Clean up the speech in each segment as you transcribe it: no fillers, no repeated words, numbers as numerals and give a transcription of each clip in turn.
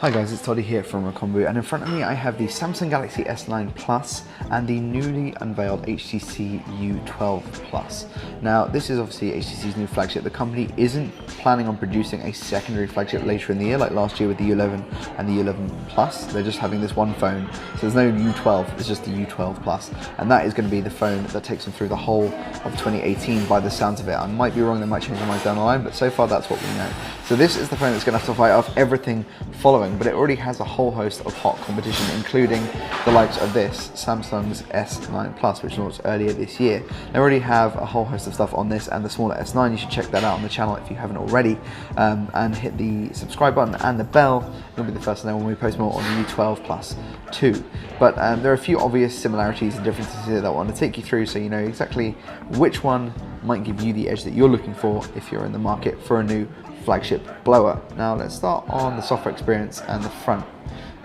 Hi guys, it's Toddy here from Recombu, and in front of me I have the Samsung Galaxy S9 Plus and the newly unveiled HTC u12 Plus. Now this is obviously HTC's new flagship. The company isn't planning on producing a secondary flagship later in the year like last year with the u11 and the u11 Plus. They're just having this one phone, so there's no u12, it's just the u12 Plus, and that is going to be the phone that takes them through the whole of 2018 by the sounds of it. I might be wrong, they might change their minds down the line, but so far that's what we know. So this is the phone that's going to have to fight off everything following, but it already has a whole host of hot competition, including the likes of this, Samsung's S9 Plus, which launched earlier this year. They already have a whole host of stuff on this and the smaller S9. You should check that out on the channel if you haven't already, and hit the subscribe button and the bell. You'll be the first to know when we post more on the u12 Plus too. But there are a few obvious similarities and differences here that I want to take you through so you know exactly which one might give you the edge that you're looking for if you're in the market for a new flagship blower. Now let's start on the software experience and the front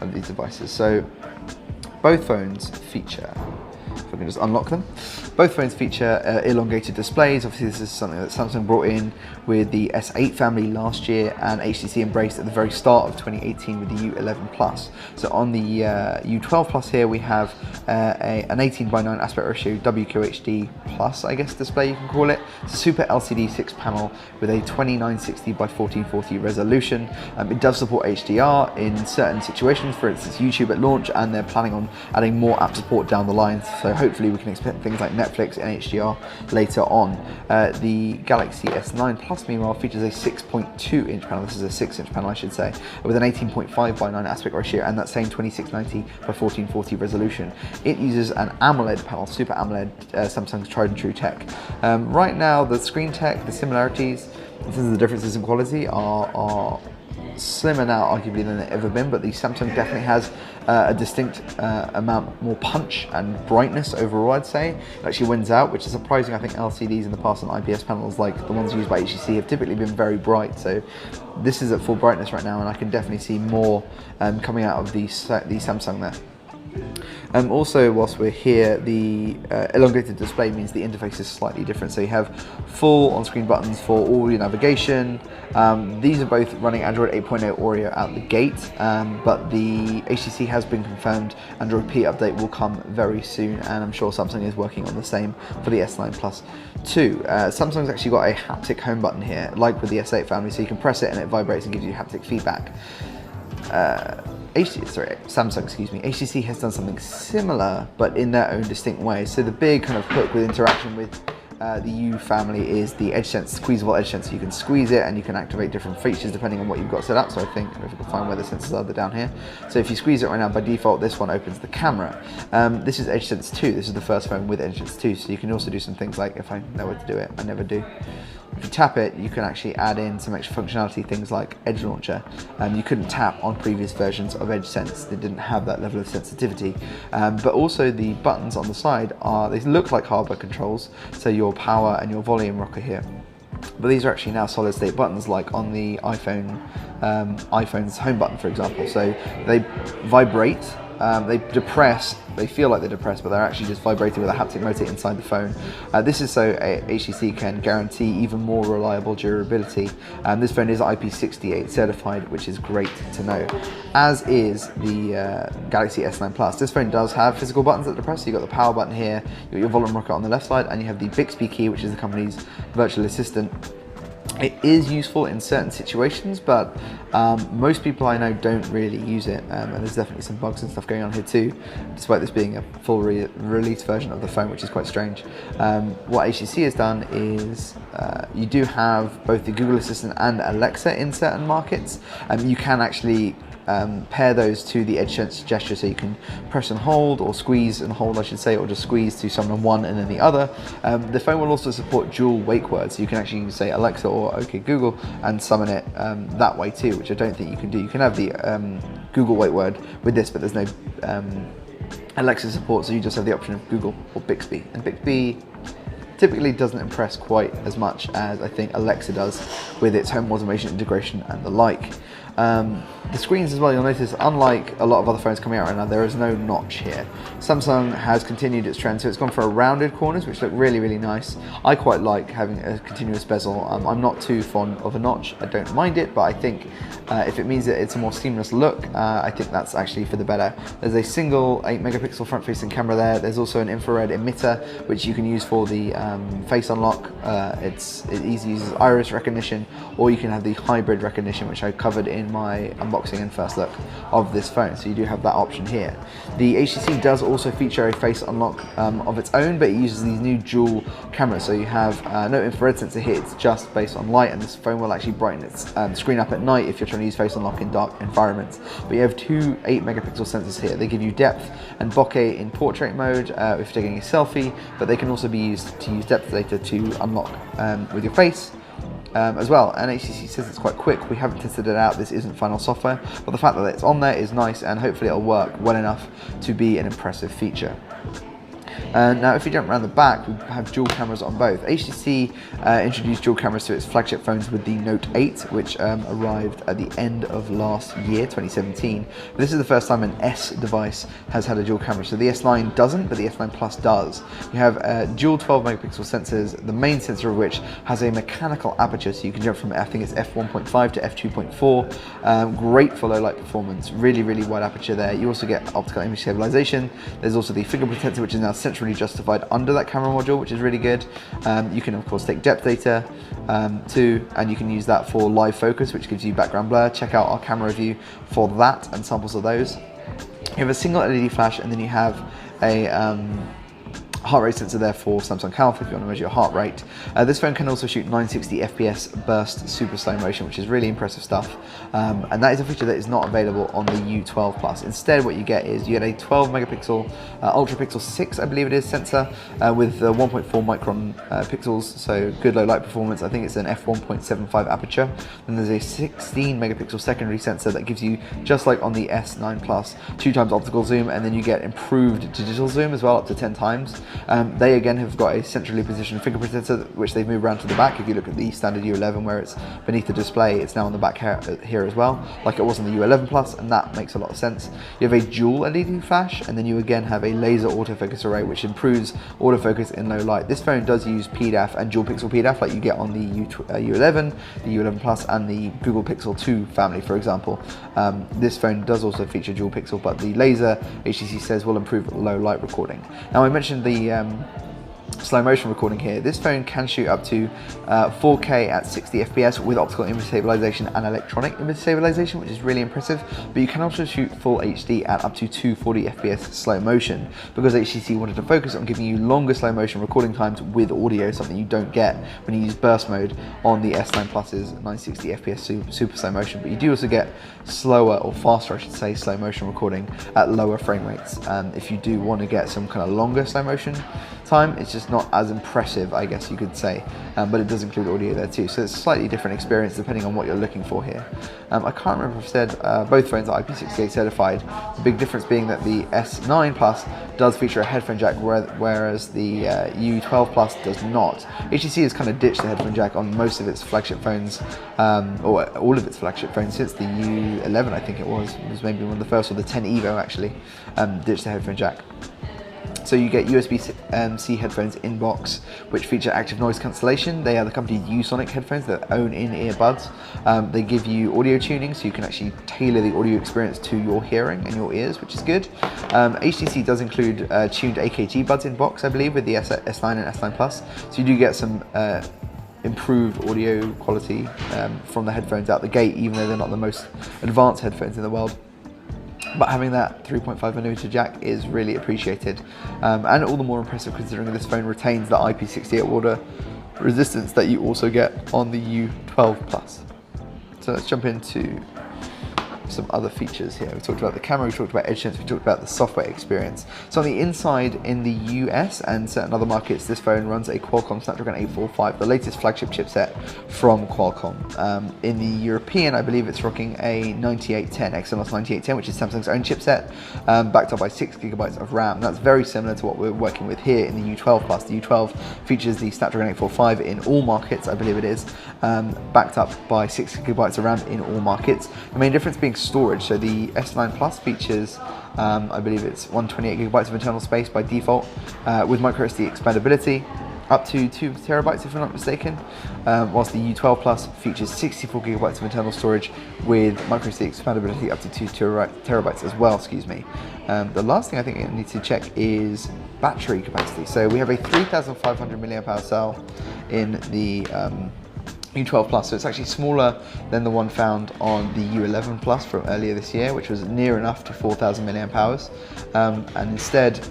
of these devices. So both phones feature, if I can just unlock them, both phones feature elongated displays. Obviously this is something that Samsung brought in with the S8 family last year and HTC embraced at the very start of 2018 with the u11 Plus. So on the u12 Plus here we have an 18:9 aspect ratio WQHD Plus, I guess, display you can call it. It's a super LCD 6-panel with a 2960x1440 resolution. It does support HDR in certain situations, for instance YouTube at launch, and they're planning on adding more app support down the line, so hopefully we can expect things like Netflix and HDR later on. The Galaxy S9 Plus meanwhile features a 6.2 inch panel, this is a 6-inch panel I should say, with an 18.5:9 aspect ratio and that same 2690x1440 resolution. It uses an AMOLED panel, Super AMOLED, Samsung's tried and true tech. Right now the screen tech, the similarities in terms of the differences in quality are slimmer now arguably than they've ever been, but the Samsung definitely has a distinct amount more punch and brightness overall, I'd say. It actually wins out, which is surprising. I think LCDs in the past on IPS panels like the ones used by HTC have typically been very bright, so this is at full brightness right now and I can definitely see more coming out of the Samsung there. Also, whilst we're here, the elongated display means the interface is slightly different. So you have full on-screen buttons for all your navigation. These are both running Android 8.0 Oreo out the gate, but the HTC has been confirmed Android P update will come very soon, and I'm sure Samsung is working on the same for the S9 Plus too. Samsung's actually got a haptic home button here, like with the S8 family, so you can press it and it vibrates and gives you haptic feedback. Samsung, excuse me, HTC has done something similar, but in their own distinct way. So the big kind of hook with interaction with the U family is the EdgeSense, squeezable EdgeSense. You can squeeze it and you can activate different features depending on what you've got set up. So I think, if I can find where the sensors are, they're down here. So if you squeeze it right now, by default, this one opens the camera. This is EdgeSense 2. This is the first phone with EdgeSense 2. So you can also do some things like, if I know where to do it, I never do. If you tap it, you can actually add in some extra functionality, things like Edge Launcher. You couldn't tap on previous versions of EdgeSense, they didn't have that level of sensitivity. But also the buttons on the side they look like hardware controls, so your power and your volume rocker here. But these are actually now solid state buttons, like on the iPhone's home button, for example. So they vibrate, they depress, they feel like they're depressed, but they're actually just vibrating with a haptic motor inside the phone. This is so HTC can guarantee even more reliable durability. This phone is IP68 certified, which is great to know, as is the Galaxy S9 Plus. This phone does have physical buttons that depress, so you've got the power button here, you've got your volume rocker on the left side, and you have the Bixby key, which is the company's virtual assistant. It is useful in certain situations, but most people I know don't really use it, and there's definitely some bugs and stuff going on here too, despite this being a full release version of the phone, which is quite strange. What HTC has done is you do have both the Google Assistant and Alexa in certain markets, and you can actually pair those to the EdgeSense gesture, so you can press and hold, or squeeze and hold I should say, or just squeeze to summon one and then the other. The phone will also support dual wake words, so you can actually say Alexa or OK Google and summon it that way too, which I don't think you can do. You can have the Google wake word with this, but there's no Alexa support, so you just have the option of Google or Bixby, and Bixby typically doesn't impress quite as much as I think Alexa does with its home automation integration and the like. The screens as well, you'll notice, unlike a lot of other phones coming out right now, there is no notch here. Samsung has continued its trend, so it's gone for rounded corners, which look really, really nice. I quite like having a continuous bezel. I'm not too fond of a notch. I don't mind it, but I think if it means that it's a more seamless look, I think that's actually for the better. There's a single 8 megapixel front-facing camera there. There's also an infrared emitter, which you can use for the face unlock. It easily uses iris recognition, or you can have the hybrid recognition, which I covered in my unboxing and first look of this phone, so you do have that option here. The HTC does also feature a face unlock of its own, but it uses these new dual cameras, so you have no infrared sensor here. It's just based on light, and this phone will actually brighten its screen up at night if you're trying to use face unlock in dark environments. But you have two 8 megapixel sensors here. They give you depth and bokeh in portrait mode if you're taking a selfie, but they can also be used to use depth data to unlock with your face as well. And HTC says it's quite quick. We haven't tested it out, this isn't final software, but the fact that it's on there is nice, and hopefully it'll work well enough to be an impressive feature. Now if we jump around the back, we have dual cameras on both. HTC introduced dual cameras to its flagship phones with the Note 8, which arrived at the end of last year, 2017. This is the first time an S device has had a dual camera. So the S9 doesn't, but the S9 Plus does. You have dual 12 megapixel sensors, the main sensor of which has a mechanical aperture, so you can jump from, I think it's f1.5 to f2.4. Great for low light performance, really, really wide aperture there. You also get optical image stabilization. There's also the fingerprint sensor, which is now centrally justified under that camera module, which is really good. You can of course take depth data too, and you can use that for live focus, which gives you background blur. Check out our camera review for that and samples of those. You have a single LED flash, and then you have a heart rate sensor there for Samsung Health if you want to measure your heart rate. This phone can also shoot 960 FPS burst super slow motion, which is really impressive stuff. And that is a feature that is not available on the U12 Plus. Instead, what you get is you get a 12 megapixel Ultra Pixel 6, I believe it is, sensor with 1.4 micron pixels, so good low light performance. I think it's an f1.75 aperture. Then there's a 16 megapixel secondary sensor that gives you, just like on the S9 Plus, 2 times optical zoom, and then you get improved digital zoom as well, up to 10 times. They again have got a centrally positioned fingerprint sensor, which they've moved around to the back. If you look at the standard U11 where it's beneath the display, it's now on the back here as well, like it was on the U11 Plus, and that makes a lot of sense. You have a dual LED flash, and then you again have a laser autofocus array, which improves autofocus in low light. This phone does use PDAF and dual pixel PDAF like you get on the U11, the U11 Plus, and the Google Pixel 2 family, for example. This phone does also feature dual pixel, but the laser, HTC says, will improve low light recording. Now I mentioned the slow motion recording here. This phone can shoot up to 4K at 60 FPS with optical image stabilization and electronic image stabilization, which is really impressive, but you can also shoot full HD at up to 240 FPS slow motion, because HTC wanted to focus on giving you longer slow motion recording times with audio, something you don't get when you use burst mode on the S9 Plus's 960 FPS super slow motion. But you do also get slower, or faster I should say, slow motion recording at lower frame rates. If you do want to get some kind of longer slow motion time, it's just not as impressive, I guess you could say, but it does include audio there too, so it's a slightly different experience depending on what you're looking for here. I can't remember if I've said both phones are IP68 certified, the big difference being that the S9 Plus does feature a headphone jack, whereas the U12 Plus does not. HTC has kind of ditched the headphone jack on most of its flagship phones, or all of its flagship phones since the U11, I think it was maybe one of the first, or the 10 Evo actually, ditched the headphone jack. So you get USB-C headphones in box, which feature active noise cancellation. They are the company ViewSonic headphones that own in-ear buds. They give you audio tuning, so you can actually tailor the audio experience to your hearing and your ears, which is good. HTC does include tuned AKG buds in box, I believe, with the S9 and S9 Plus. So you do get some improved audio quality from the headphones out the gate, even though they're not the most advanced headphones in the world. But having that 3.5mm jack is really appreciated, and all the more impressive considering this phone retains the IP68 water resistance that you also get on the U12 Plus. So let's jump into some other features here. We talked about the camera, we talked about edge sense, we talked about the software experience. So on the inside, in the US and certain other markets, this phone runs a Qualcomm Snapdragon 845, the latest flagship chipset from Qualcomm. In the European, I believe it's rocking a 9810, Exynos 9810, which is Samsung's own chipset, backed up by 6GB of RAM. That's very similar to what we're working with here in the U12 Plus. The U12 features the Snapdragon 845 in all markets, I believe it is, backed up by 6GB of RAM in all markets. The main difference being storage. So the S9 Plus features, I believe it's 128GB of internal space by default, with microSD expandability up to 2 terabytes if I'm not mistaken, whilst the U12 Plus features 64GB of internal storage with microSD expandability up to 2 terabytes as well, excuse me. The last thing I think I need to check is battery capacity. So we have a 3,500 mAh cell in the U12 Plus, so it's actually smaller than the one found on the U11 Plus from earlier this year, which was near enough to 4,000 mAh, and instead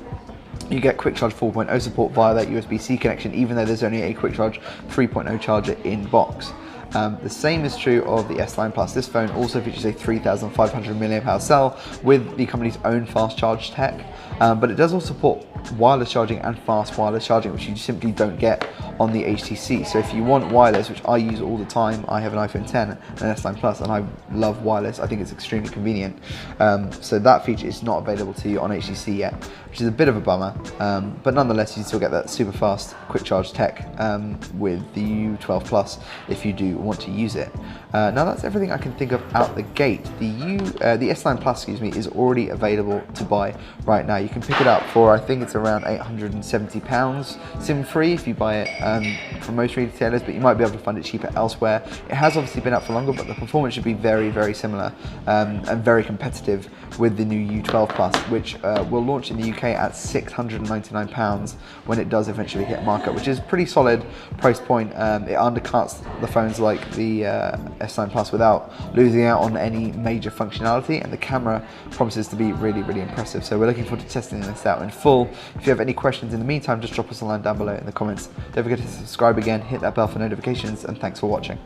you get Quick Charge 4.0 support via that USB-C connection, even though there's only a Quick Charge 3.0 charger in box. The same is true of the S9 Plus. This phone also features a 3,500 mAh cell with the company's own fast charge tech, but it does also support wireless charging and fast wireless charging, which you simply don't get on the HTC. So if you want wireless, which I use all the time, I have an iPhone 10 and an S9 Plus, and I love wireless. I think it's extremely convenient. So that feature is not available to you on HTC yet, which is a bit of a bummer. But nonetheless, you still get that super fast quick charge tech with the U12 Plus if you do want to use it. Now that's everything I can think of out the gate. The S9 Plus, excuse me, is already available to buy right now. You can pick it up for, I think it's around £870 SIM-free if you buy it from most retailers, but you might be able to find it cheaper elsewhere. It has obviously been out for longer, but the performance should be very, very similar and very competitive with the new U12 Plus, which will launch in the UK at £699 when it does eventually hit market, which is pretty solid price point. It undercuts the phones like the S9 Plus without losing out on any major functionality, and the camera promises to be really, really impressive. So we're looking forward to testing this out in full. If you have any questions in the meantime, just drop us a line down below in the comments. Don't forget to subscribe again, hit that bell for notifications, and thanks for watching.